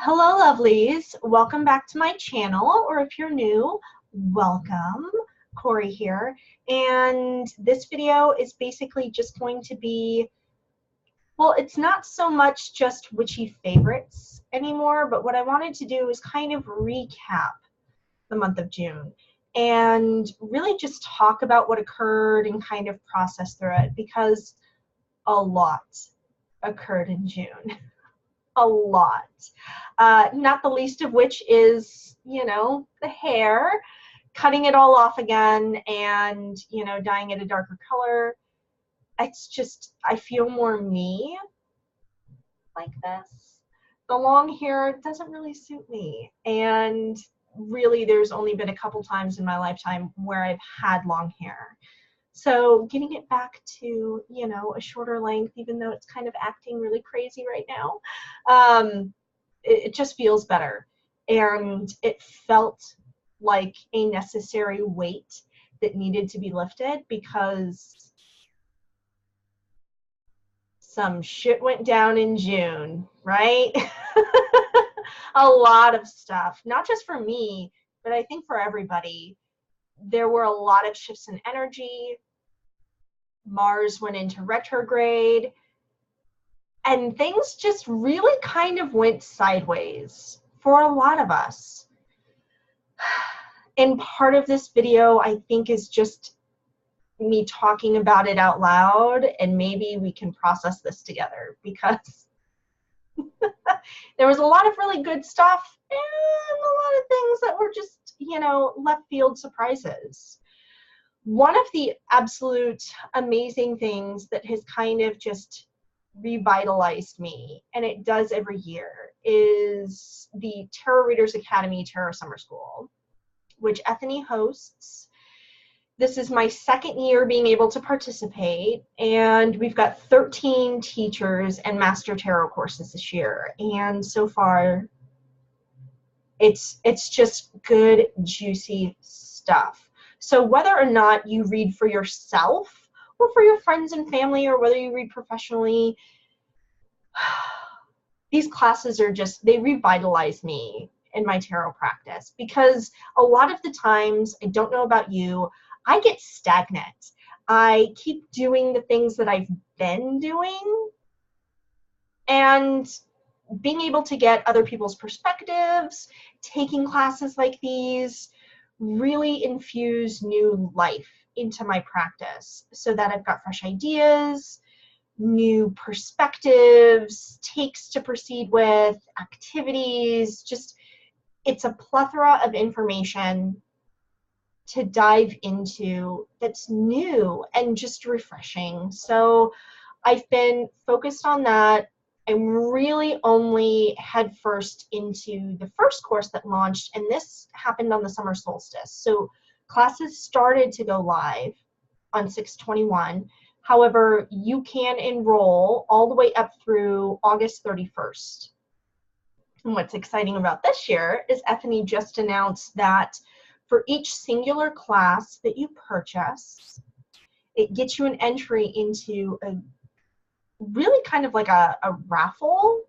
Hello, lovelies. Welcome back to my channel, or if you're new, welcome. Cory here. And this video is basically just going to be, well, it's not so much just witchy favorites anymore, but what I wanted to do is kind of recap the month of June and really just talk about what occurred and kind of process through it, because a lot occurred in June. A lot. Not the least of which is, the hair, cutting it all off again and, dyeing it a darker color. It's just, I feel more me like this. The long hair doesn't really suit me. And really, there's only been a couple times in my lifetime where I've had long hair. So getting it back to, a shorter length, even though it's kind of acting really crazy right now, it just feels better. And it felt like a necessary weight that needed to be lifted, because some shit went down in June, right? A lot of stuff, not just for me, but I think for everybody. There were a lot of shifts in energy. Mars went into retrograde, and things just really kind of went sideways for a lot of us. And part of this video, I think, is just me talking about it out loud, and maybe we can process this together, because there was a lot of really good stuff and a lot of things that were just, left field surprises. One of the absolute amazing things that has kind of just revitalized me, and it does every year, is the Tarot Readers Academy Tarot Summer School, which Ethany hosts. This is my second year being able to participate, and we've got 13 teachers and master tarot courses this year, and so far it's just good, juicy stuff. So whether or not you read for yourself or for your friends and family, or whether you read professionally, these classes are just, they revitalize me in my tarot practice, because a lot of the times, I don't know about you, I get stagnant. I keep doing the things that I've been doing, and being able to get other people's perspectives, taking classes like these, really infuse new life into my practice, so that I've got fresh ideas, new perspectives, takes to proceed with, activities. Just, it's a plethora of information to dive into that's new and just refreshing. So I've been focused on that. I'm really only head first into the first course that launched, and this happened on the summer solstice. So classes started to go live on 6/21. However, you can enroll all the way up through August 31st. And what's exciting about this year is Ethany just announced that for each singular class that you purchase, it gets you an entry into a really kind of like a raffle,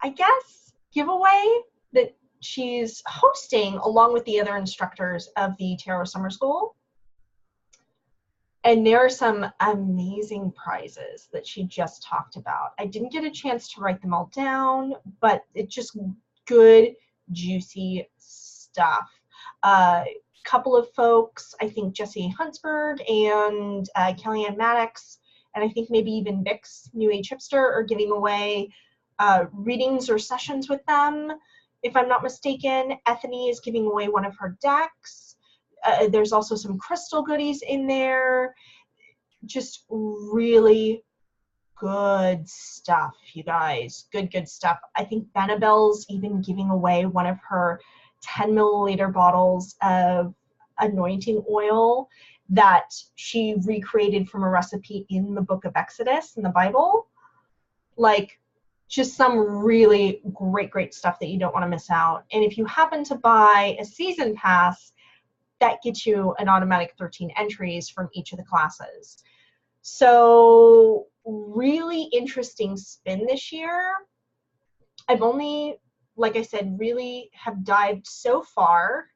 I guess, giveaway that she's hosting along with the other instructors of the Tarot Summer School. And there are some amazing prizes that she just talked about. I didn't get a chance to write them all down, but it's just good, juicy stuff. Couple of folks, I think Jessie Huntsberg and Kellyanne Maddox, and I think maybe even Bix, New Age Hipster, are giving away readings or sessions with them. If I'm not mistaken, Ethany is giving away one of her decks. There's also some crystal goodies in there. Just really good stuff, you guys. Good stuff. I think Benebell's even giving away one of her 10 milliliter bottles of anointing oil that she recreated from a recipe in the book of Exodus in the Bible. Like, just some really great stuff that you don't want to miss out. And if you happen to buy a season pass, that gets you an automatic 13 entries from each of the classes. So really interesting spin this year. I've only like I said, really have dived so far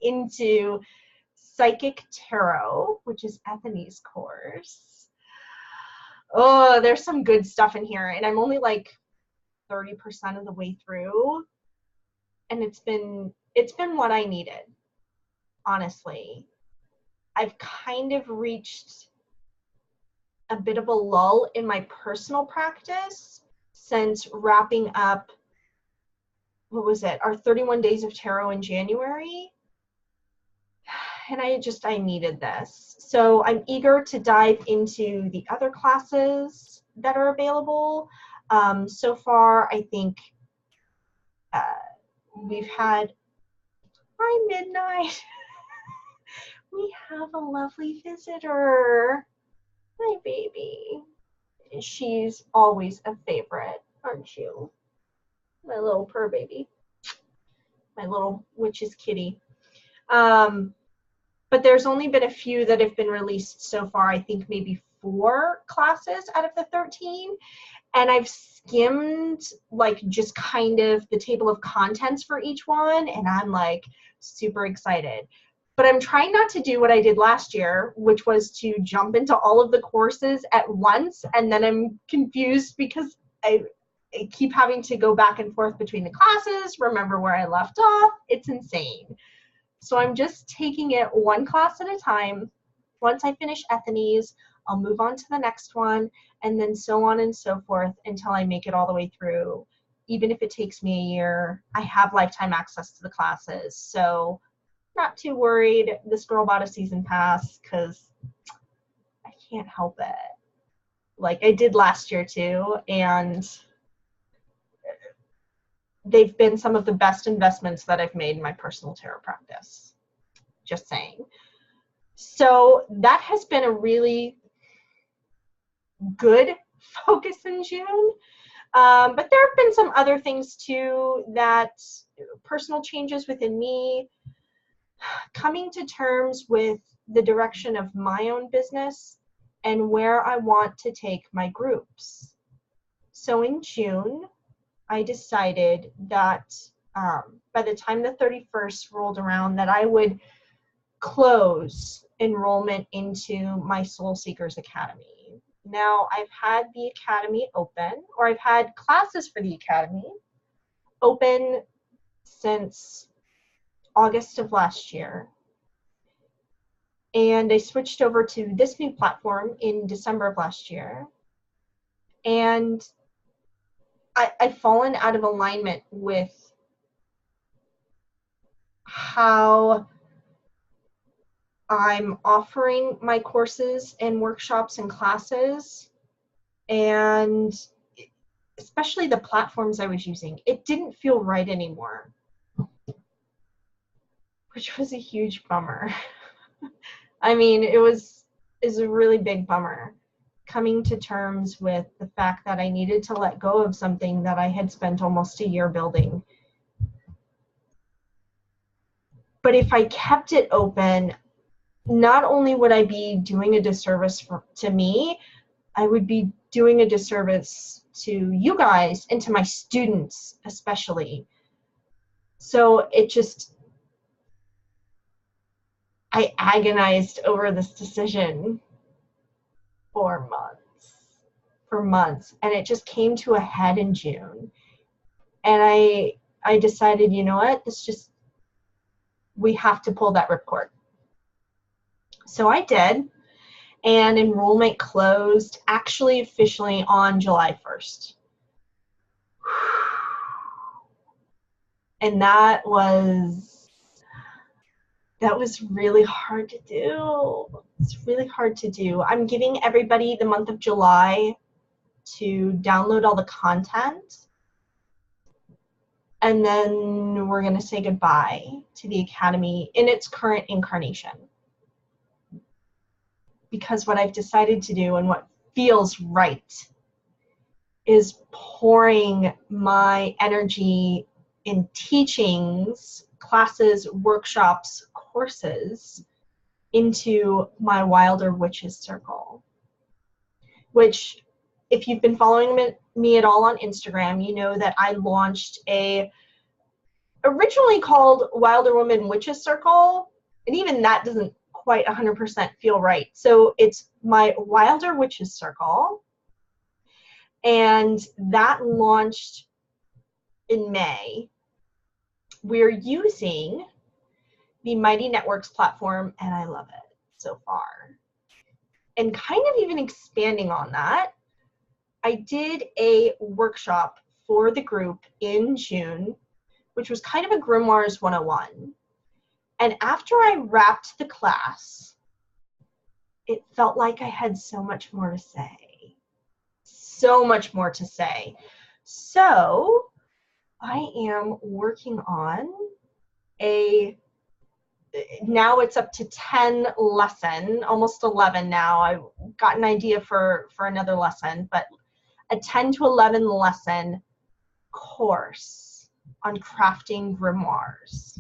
into Psychic Tarot, which is Anthony's course. Oh, there's some good stuff in here, and I'm only like 30% of the way through, and it's been what I needed, honestly. I've kind of reached a bit of a lull in my personal practice since wrapping up, what was it, our 31 days of tarot in January. And I needed this. So I'm eager to dive into the other classes that are available. So far, I think we've had, by midnight, we have a lovely visitor. My baby. She's always a favorite, aren't you? My little purr baby. My little witch's kitty. But there's only been a few that have been released so far. I think maybe 4 classes out of the 13. And I've skimmed like just kind of the table of contents for each one. And I'm like super excited. But I'm trying not to do what I did last year, which was to jump into all of the courses at once. And then I'm confused because I keep having to go back and forth between the classes, remember where I left off. It's insane. So I'm just taking it one class at a time. Once I finish Ethany's, I'll move on to the next one, and then so on and so forth until I make it all the way through. Even if it takes me a year, I have lifetime access to the classes. So not too worried. This girl bought a season pass because I can't help it. Like I did last year too, and they've been some of the best investments that I've made in my personal tarot practice. Just saying. So that has been a really good focus in June. But there have been some other things too, that personal changes within me, coming to terms with the direction of my own business and where I want to take my groups. So in June, I decided that by the time the 31st rolled around, that I would close enrollment into my Soul Seekers Academy. Now, I've had the Academy open, or I've had classes for the Academy open since August of last year. And I switched over to this new platform in December of last year. And I've fallen out of alignment with how I'm offering my courses and workshops and classes, and especially the platforms I was using. It didn't feel right anymore, which was a huge bummer. I mean, it was a really big bummer, coming to terms with the fact that I needed to let go of something that I had spent almost a year building. But if I kept it open, not only would I be doing a disservice to me, I would be doing a disservice to you guys and to my students especially. So it just, I agonized over this decision for months, and it just came to a head in June. And I decided, you know what, we have to pull that ripcord. So I did, and enrollment closed actually officially on July 1st. And that was really hard to do. It's really hard to do. I'm giving everybody the month of July to download all the content, and then we're going to say goodbye to the Academy in its current incarnation. Because what I've decided to do and what feels right is pouring my energy in teachings, classes, workshops, courses into my Wilder Witches Circle, which, if you've been following me at all on Instagram, you know that I launched a originally called Wilder Woman Witches Circle, and even that doesn't quite 100% feel right. So it's my Wilder Witches Circle, and that launched in May. We're using the Mighty Networks platform, and I love it so far. And kind of even expanding on that, I did a workshop for the group in June, which was kind of a Grimoires 101. And after I wrapped the class, it felt like I had so much more to say. So much more to say. So I am working on now it's up to 10 lesson, almost 11 now. I've got an idea for another lesson, but a 10 to 11 lesson course on crafting grimoires.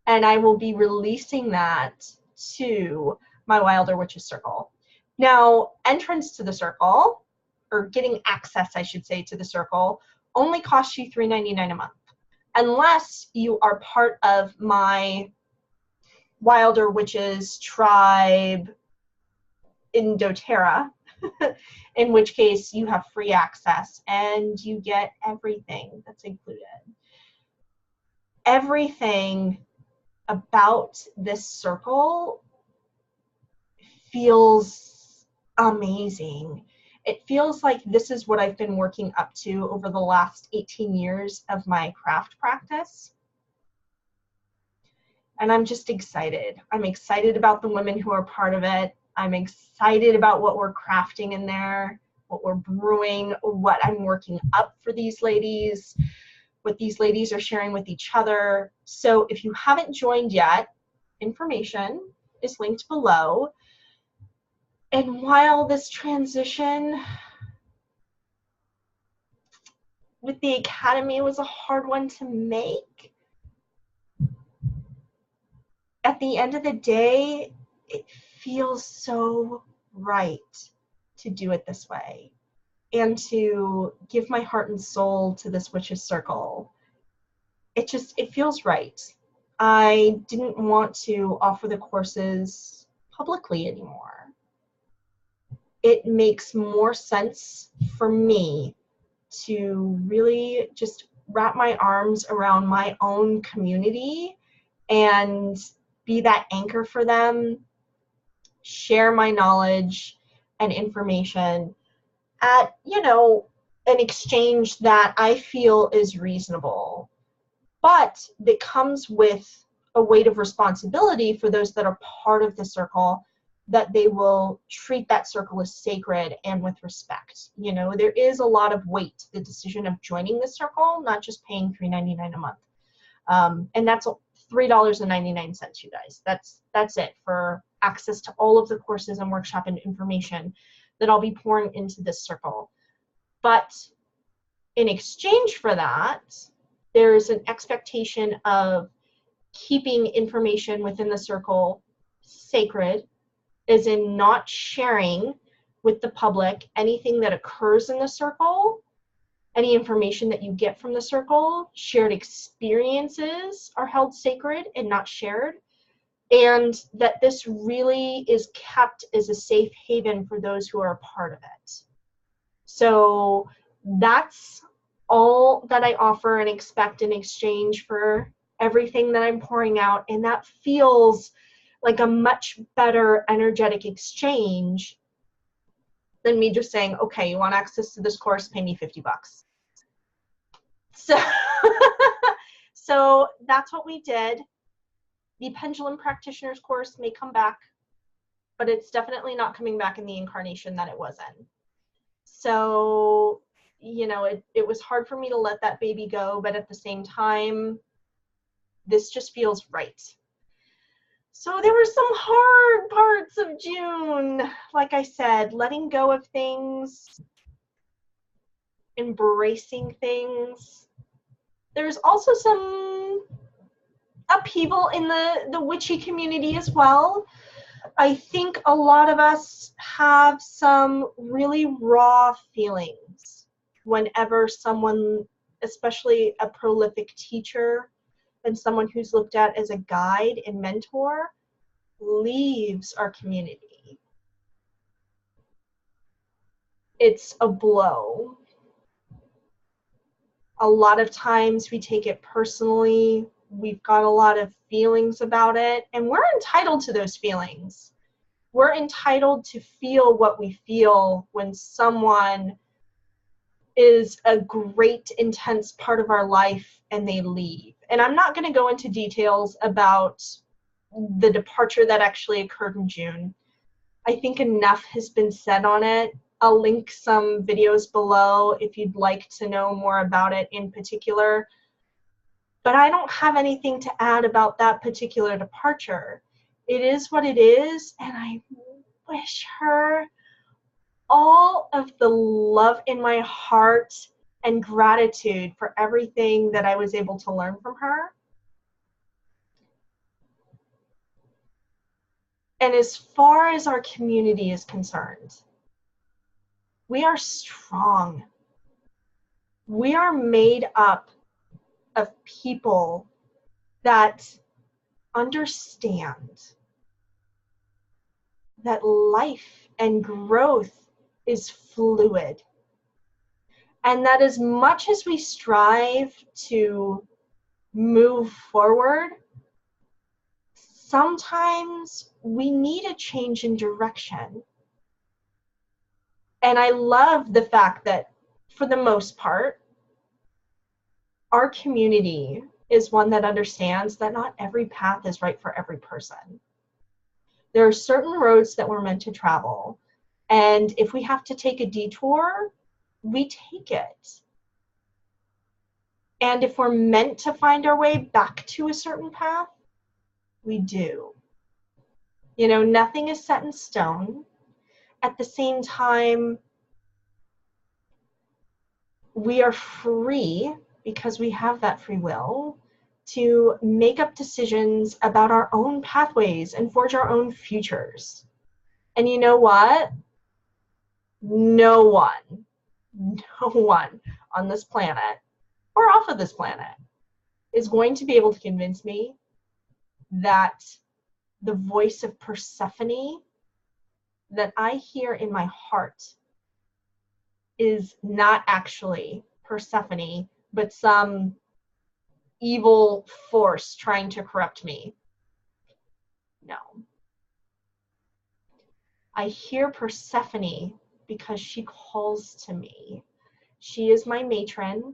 And I will be releasing that to my Wilder Witches Circle. Now, entrance to the circle, or getting access, I should say, to the circle, only costs you $3.99 a month, unless you are part of my Wilder Witches tribe in doTERRA, in which case you have free access and you get everything that's included. Everything about this circle feels amazing. It feels like this is what I've been working up to over the last 18 years of my craft practice. And I'm just excited. I'm excited about the women who are part of it. I'm excited about what we're crafting in there, what we're brewing, what I'm working up for these ladies, what these ladies are sharing with each other. So if you haven't joined yet, information is linked below. And while this transition with the Academy was a hard one to make, at the end of the day, it feels so right to do it this way and to give my heart and soul to this witches circle. It feels right. I didn't want to offer the courses publicly anymore. It makes more sense for me to really just wrap my arms around my own community and be that anchor for them, share my knowledge and information at, an exchange that I feel is reasonable, but that comes with a weight of responsibility for those that are part of the circle, that they will treat that circle as sacred and with respect. There is a lot of weight to the decision of joining the circle, not just paying $3.99 a month. And that's $3.99, you guys. That's it for access to all of the courses and workshop and information that I'll be pouring into this circle. But in exchange for that, there's an expectation of keeping information within the circle sacred, as in not sharing with the public anything that occurs in the circle, any information that you get from the circle. Shared experiences are held sacred and not shared, and that this really is kept as a safe haven for those who are a part of it. So that's all that I offer and expect in exchange for everything that I'm pouring out, and that feels like a much better energetic exchange than me just saying, okay, you want access to this course, pay me $50. So that's what we did. The Pendulum Practitioners course may come back, but it's definitely not coming back in the incarnation that it was in. So, it was hard for me to let that baby go, but at the same time, this just feels right. So there were some hard parts of June. Like I said, letting go of things, embracing things. There's also some upheaval in the witchy community as well. I think a lot of us have some really raw feelings whenever someone especially a prolific teacher and someone who's looked at as a guide and mentor, leaves our community, it's a blow. A lot of times we take it personally. We've got a lot of feelings about it, and we're entitled to those feelings. We're entitled to feel what we feel when someone is a great, intense part of our life and they leave. And I'm not going to go into details about the departure that actually occurred in June. I think enough has been said on it. I'll link some videos below if you'd like to know more about it in particular. But I don't have anything to add about that particular departure. It is what it is, and I wish her all of the love in my heart and gratitude for everything that I was able to learn from her. And as far as our community is concerned, we are strong. We are made up of people that understand that life and growth is fluid. And that as much as we strive to move forward, sometimes we need a change in direction. And I love the fact that, for the most part, our community is one that understands that not every path is right for every person. There are certain roads that we're meant to travel, and if we have to take a detour, we take it. And if we're meant to find our way back to a certain path, we do. You know, nothing is set in stone. At the same time, we are free, because we have that free will, to make up decisions about our own pathways and forge our own futures. And you know what? No one on this planet or off of this planet is going to be able to convince me that the voice of Persephone that I hear in my heart is not actually Persephone, but some evil force trying to corrupt me. No. I hear Persephone because she calls to me. She is my matron,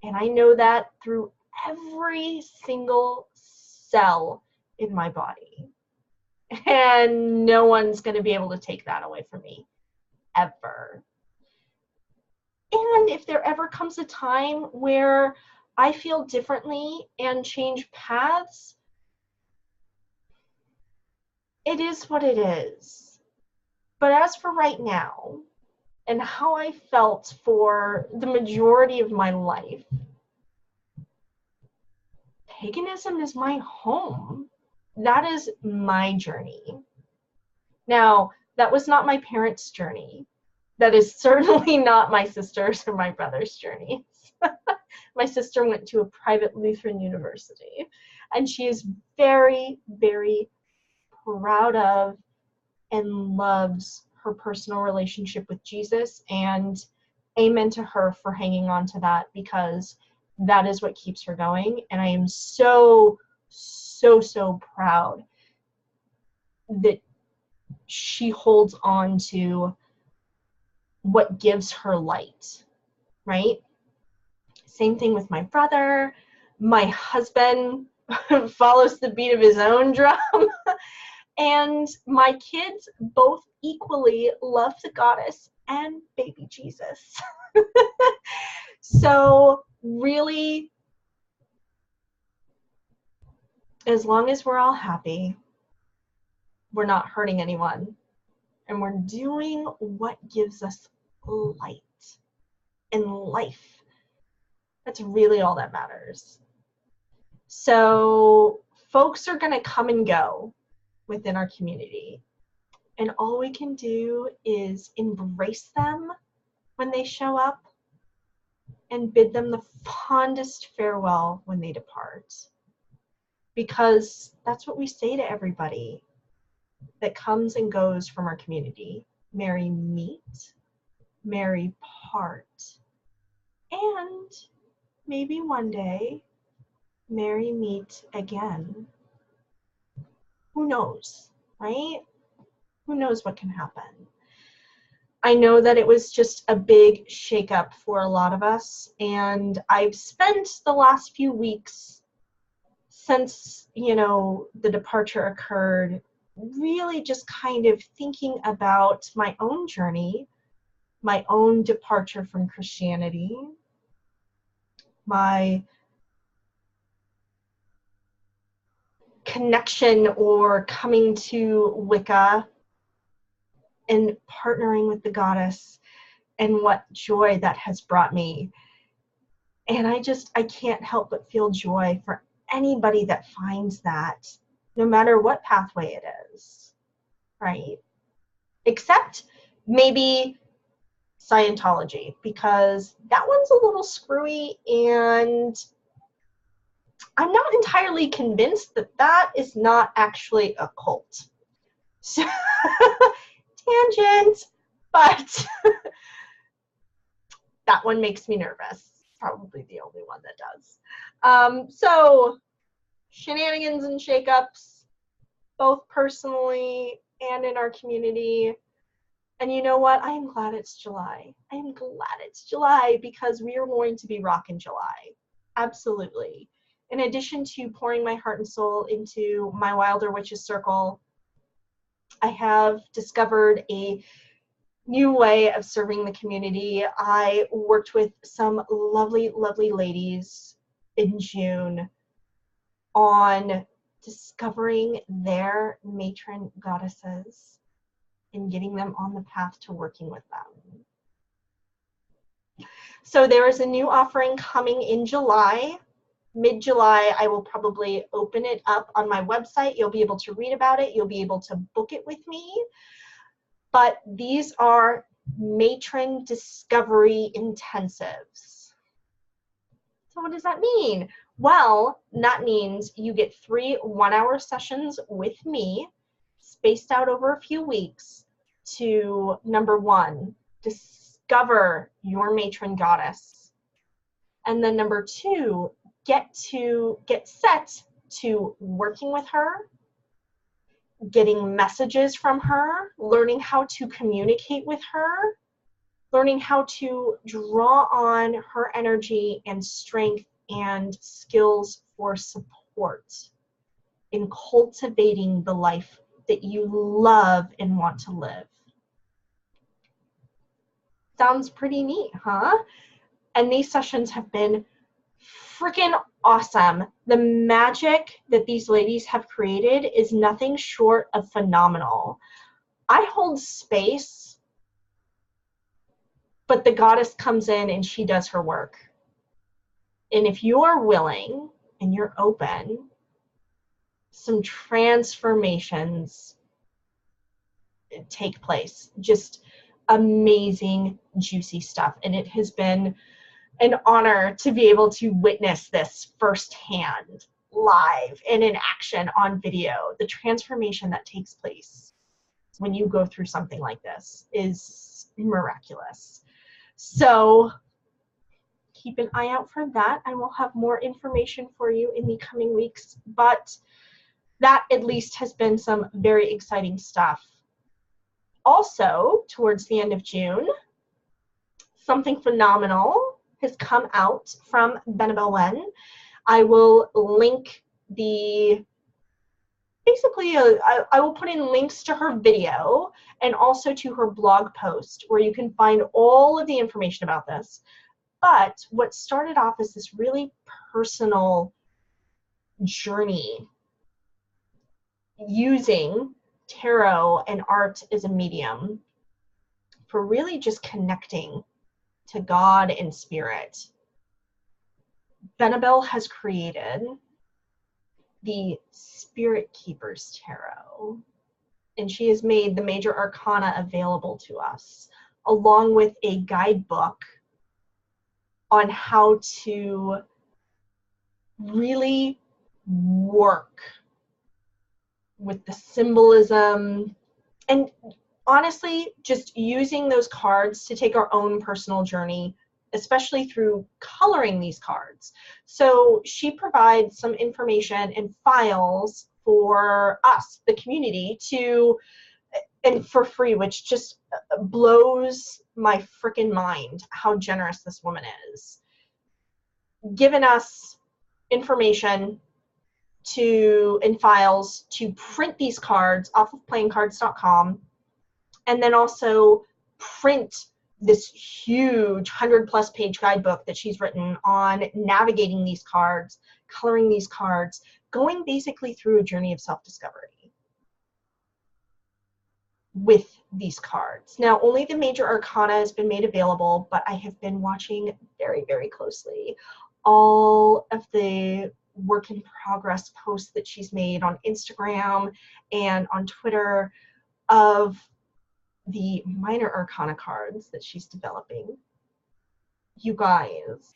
and I know that through every single cell in my body. And no one's going to be able to take that away from me, ever. And if there ever comes a time where I feel differently and change paths, it is what it is. But as for right now, and how I felt for the majority of my life, paganism is my home. That is my journey. Now, that was not my parents' journey. That is certainly not my sister's or my brother's journeys. My sister went to a private Lutheran university, and she is very, very proud of and loves her personal relationship with Jesus, and amen to her for hanging on to that, because that is what keeps her going. And I am so, so, so proud that she holds on to what gives her light, right? Same thing with my brother. My husband follows the beat of his own drum. And my kids both equally love the goddess and baby Jesus. So really, as long as we're all happy, we're not hurting anyone, and we're doing what gives us light and life, that's really all that matters. So folks are going to come and go within our community, and all we can do is embrace them when they show up, and bid them the fondest farewell when they depart. Because that's what we say to everybody that comes and goes from our community. Merry meet, merry part, and maybe one day, merry meet again. Who knows, right? Who knows what can happen? I know that it was just a big shakeup for a lot of us, and I've spent the last few weeks since, the departure occurred, really just kind of thinking about my own journey, my own departure from Christianity, my connection or coming to Wicca and partnering with the goddess, and what joy that has brought me. And I can't help but feel joy for anybody that finds that, no matter what pathway it is, right? Except maybe Scientology, because that one's a little screwy, and I'm not entirely convinced that that is not actually a cult. So, tangent, but that one makes me nervous. Probably the only one that does. So, shenanigans and shakeups, both personally and in our community. And you know what? I am glad it's July. I am glad it's July, because we are going to be rocking July. Absolutely. In addition to pouring my heart and soul into my Wilder Witches Circle, I have discovered a new way of serving the community. I worked with some lovely, lovely ladies in June on discovering their matron goddesses and getting them on the path to working with them. So there is a new offering coming in July. Mid-July, I will probably open it up on my website. You'll be able to read about it. You'll be able to book it with me. But these are matron discovery intensives. So what does that mean? Well, that means you get 3 one-hour sessions with me, spaced out over a few weeks, to, number 1, discover your matron goddess. And then number 2, get set to working with her, getting messages from her, learning how to communicate with her, learning how to draw on her energy and strength and skills for support in cultivating the life that you love and want to live. Sounds pretty neat, huh? And these sessions have been freaking awesome. The magic that these ladies have created is nothing short of phenomenal. I hold space, but the goddess comes in and she does her work. And if you're willing and you're open, some transformations take place. Just amazing, juicy stuff. And it has been an honor to be able to witness this firsthand, live, and in action on video. The transformation that takes place when you go through something like this is miraculous. So keep an eye out for that. I will have more information for you in the coming weeks, but that at least has been some very exciting stuff. Also, towards the end of June, something phenomenal has come out from Benebell. I will link I will put in links to her video and also to her blog post where you can find all of the information about this. But what started off as this really personal journey using tarot and art as a medium for really just connecting to God and spirit. Benebell has created the Spirit Keepers Tarot, and she has made the Major Arcana available to us, along with a guidebook on how to really work with the symbolism, and honestly, just using those cards to take our own personal journey, especially through coloring these cards. So she provides some information and files for us, the community, to, and for free, which just blows my freaking mind how generous this woman is. Giving us information to, and files to print these cards off of playingcards.com, and then also print this huge 100+ page guidebook that she's written on navigating these cards, coloring these cards, going basically through a journey of self-discovery with these cards. Now, only the Major Arcana has been made available, but I have been watching very, very closely all of the work in progress posts that she's made on Instagram and on Twitter of the minor arcana cards that she's developing. You guys,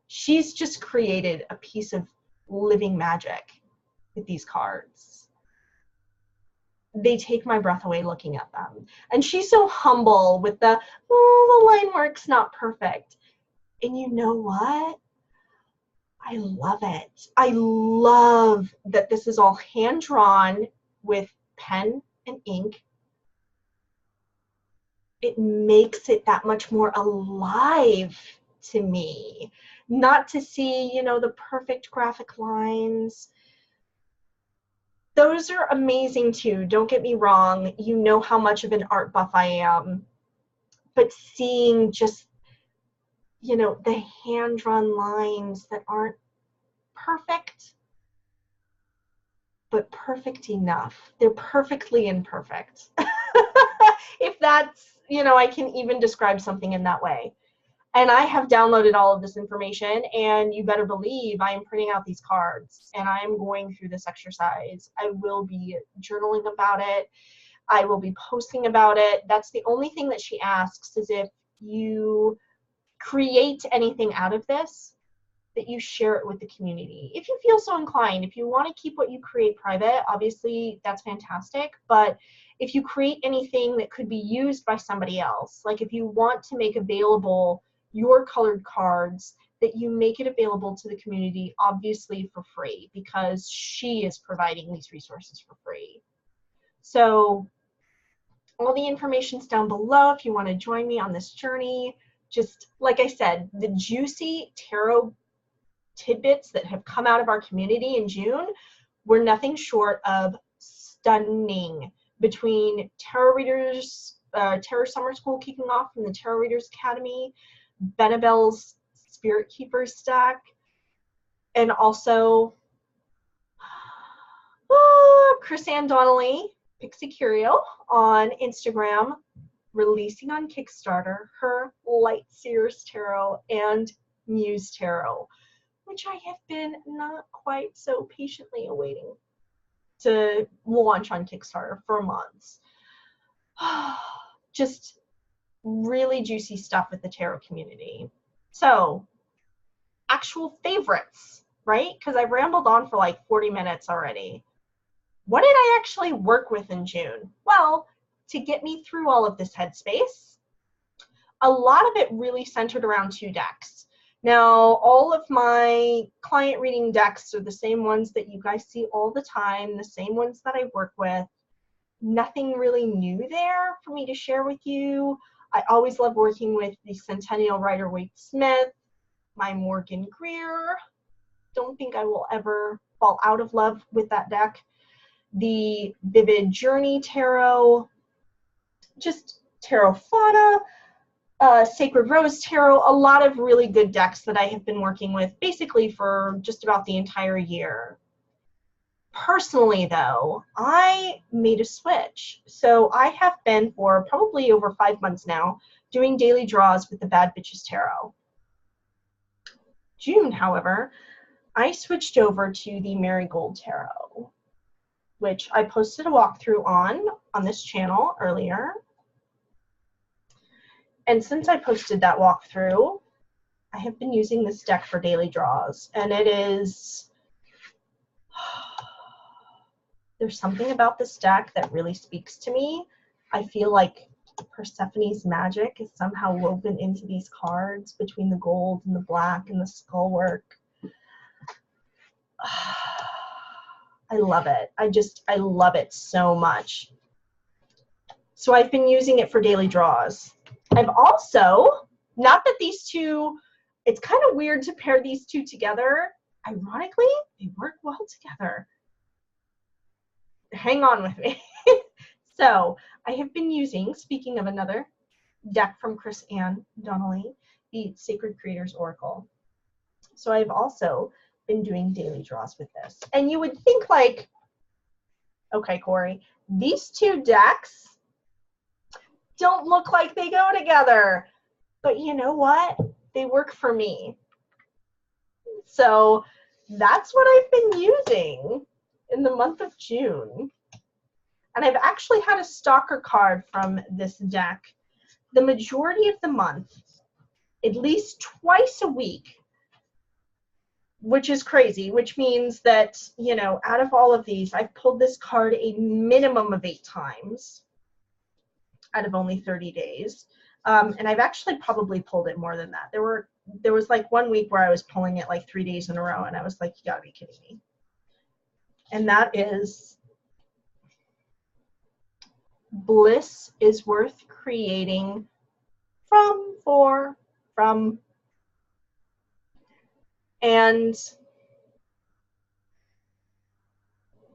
she's just created a piece of living magic with these cards. They take my breath away looking at them. And she's so humble with the, oh, the line work's not perfect. And you know what? I love it. I love that this is all hand-drawn with pen and ink. It makes it that much more alive to me. Not to see, you know, the perfect graphic lines. Those are amazing too, don't get me wrong. You know how much of an art buff I am. But seeing just, you know, the hand-drawn lines that aren't perfect, but perfect enough. They're perfectly imperfect. If that's, you know, I can even describe something in that way. And I have downloaded all of this information, and you better believe I am printing out these cards, and I am going through this exercise. I will be journaling about it. I will be posting about it. That's the only thing that she asks, is if you create anything out of this, that you share it with the community. If you feel so inclined, if you want to keep what you create private, obviously that's fantastic. But if you create anything that could be used by somebody else, like if you want to make available your colored cards, that you make it available to the community, obviously for free, because she is providing these resources for free. So all the information's down below if you want to join me on this journey. Just like I said, the juicy tarot tidbits that have come out of our community in June were nothing short of stunning. Between tarot readers, Tarot Summer School kicking off from the Tarot Readers Academy, Benebell's Spirit Keepers stack, and also Chris-Ann Donnelly, Pixie Curio on Instagram, releasing on Kickstarter her Light Seers Tarot and Muse Tarot, which I have been not quite so patiently awaiting to launch on Kickstarter for months. Just really juicy stuff with the tarot community. So, actual favorites, right? Because I've rambled on for like 40 minutes already. What did I actually work with in June? Well, to get me through all of this headspace, a lot of it really centered around 2 decks. Now, all of my client reading decks are the same ones that you guys see all the time, the same ones that I work with. Nothing really new there for me to share with you. I always love working with the Centennial Rider-Waite-Smith, my Morgan Greer. Don't think I will ever fall out of love with that deck. The Vivid Journey Tarot, just Tarot Fauna, Sacred Rose Tarot, a lot of really good decks that I have been working with basically for just about the entire year. Personally, though, I made a switch. So I have been for probably over 5 months now doing daily draws with the Bad Bitches Tarot. June, however, I switched over to the Marigold Tarot, which I posted a walkthrough on this channel earlier. And since I posted that walkthrough, I have been using this deck for daily draws, and it is, there's something about this deck that really speaks to me. I feel like Persephone's magic is somehow woven into these cards between the gold and the black and the skull work. I love it. I love it so much. So I've been using it for daily draws. I've also, not that these two, it's kind of weird to pair these two together. Ironically, they work well together. Hang on with me. So I have been using, speaking of another deck from Chris Ann Donnelly, the Sacred Creators Oracle. So I've also been doing daily draws with this. And you would think like, okay, Cory, these two decks don't look like they go together. But you know what? They work for me. So that's what I've been using in the month of June. And I've actually had a stalker card from this deck the majority of the month, at least twice a week, which is crazy, which means that, you know, out of all of these, I've pulled this card a minimum of 8 times out of only 30 days. And I've actually probably pulled it more than that. There was like 1 week where I was pulling it like 3 days in a row, and I was like, you gotta be kidding me. And that is, bliss is worth creating from. And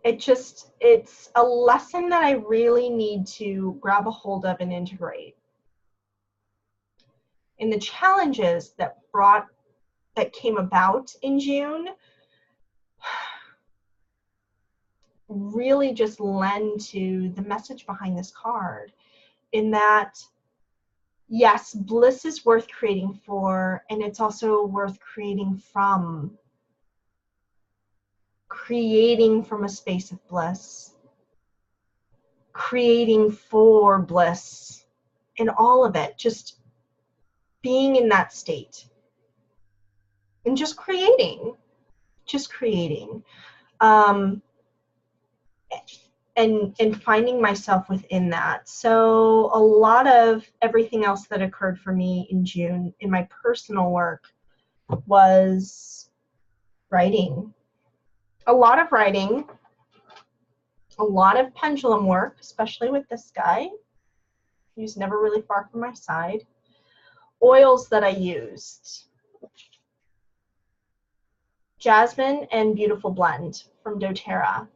it's a lesson that I really need to grab a hold of and integrate. And the challenges that came about in June really just lend to the message behind this card, in that, yes, bliss is worth creating for, and it's also worth creating from. Creating from a space of bliss. Creating for bliss. And all of it, just being in that state. And just creating. Just creating. And finding myself within that. So a lot of everything else that occurred for me in June in my personal work was writing. A lot of writing, a lot of pendulum work, especially with this guy, who's never really far from my side. Oils that I used. Jasmine and Beautiful Blend from doTERRA.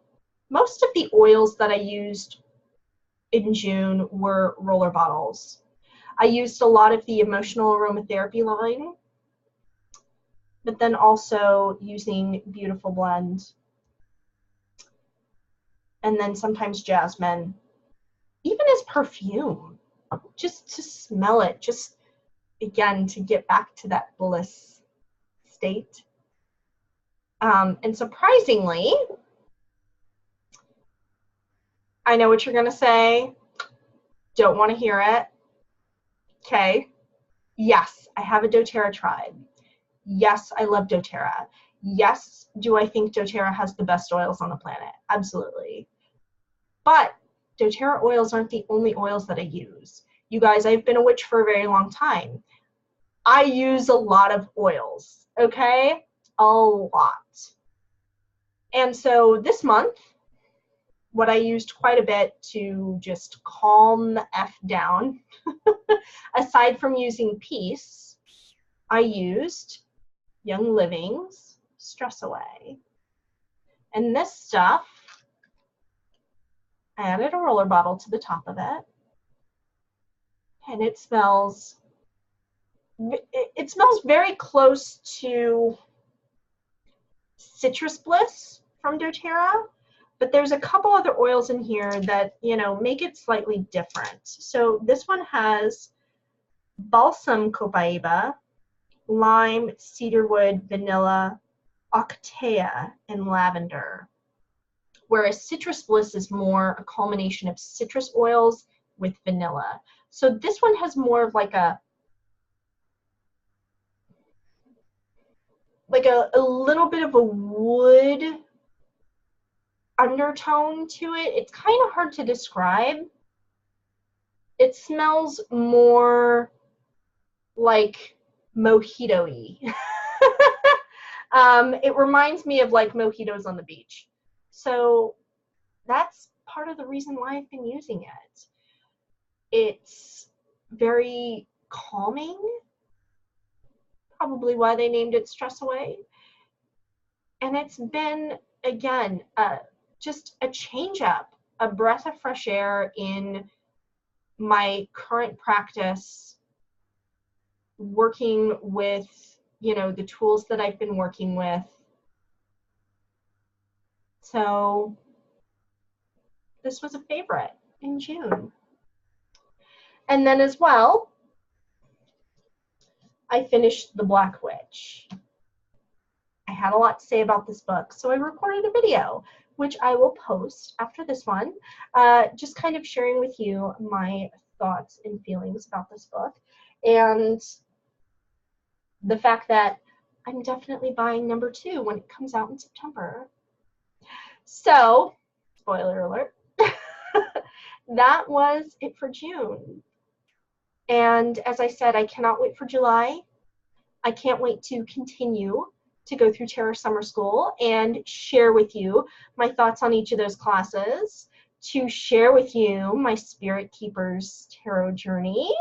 Most of the oils that I used in June were roller bottles. I used a lot of the emotional aromatherapy line, but then also using Beautiful Blend. And then sometimes jasmine, even as perfume, just to smell it, just again, to get back to that bliss state. And surprisingly, I know what you're going to say. Don't want to hear it. Okay. Yes, I have a doTERRA tribe. Yes, I love doTERRA. Yes, do I think doTERRA has the best oils on the planet? Absolutely. But doTERRA oils aren't the only oils that I use. You guys, I've been a witch for a very long time. I use a lot of oils, okay? A lot. And so this month, what I used quite a bit to just calm the F down, aside from using peace, I used Young Living's Stress Away. And this stuff, I added a roller bottle to the top of it, and it smells very close to Citrus Bliss from doTERRA, but there's a couple other oils in here that, you know, make it slightly different. So this one has balsam copaiba, lime, cedarwood, vanilla, octea, and lavender. Whereas Citrus Bliss is more a culmination of citrus oils with vanilla. So this one has more of like a like a little bit of a wood undertone to it. It's kind of hard to describe. It smells more like mojito-y. It reminds me of like mojitos on the beach. So that's part of the reason why I've been using it. It's very calming, probably why they named it Stress Away. And it's been, again, just a change up, a breath of fresh air in my current practice, working with, you know, the tools that I've been working with. So this was a favorite in June. And then as well, I finished The Black Witch. I had a lot to say about this book, so I recorded a video, which I will post after this one, just kind of sharing with you my thoughts and feelings about this book, and the fact that I'm definitely buying number 2 when it comes out in September. So, spoiler alert, that was it for June. And as I said, I cannot wait for July. I can't wait to continue to go through Tarot Summer School and share with you my thoughts on each of those classes, to share with you my Spirit Keepers tarot journey,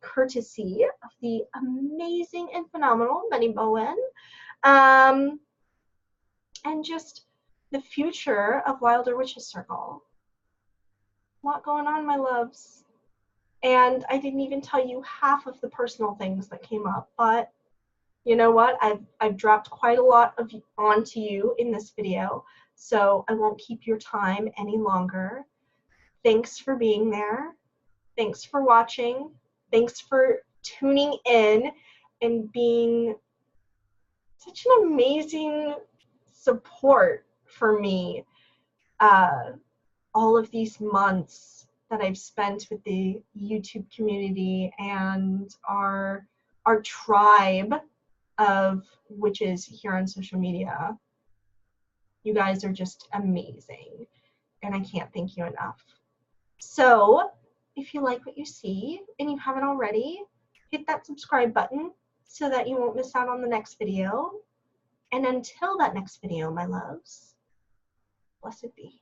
courtesy of the amazing and phenomenal Benebell, and just the future of Wilder Witches Circle. A lot going on, my loves. And I didn't even tell you half of the personal things that came up, but you know what? I've dropped quite a lot of onto you in this video, so I won't keep your time any longer. Thanks for being there. Thanks for watching. Thanks for tuning in and being such an amazing support for me all of these months that I've spent with the YouTube community and our tribe of witches here on social media. You guys are just amazing, and I can't thank you enough. So if you like what you see and you haven't already, hit that subscribe button so that you won't miss out on the next video. And until that next video, my loves, blessed be.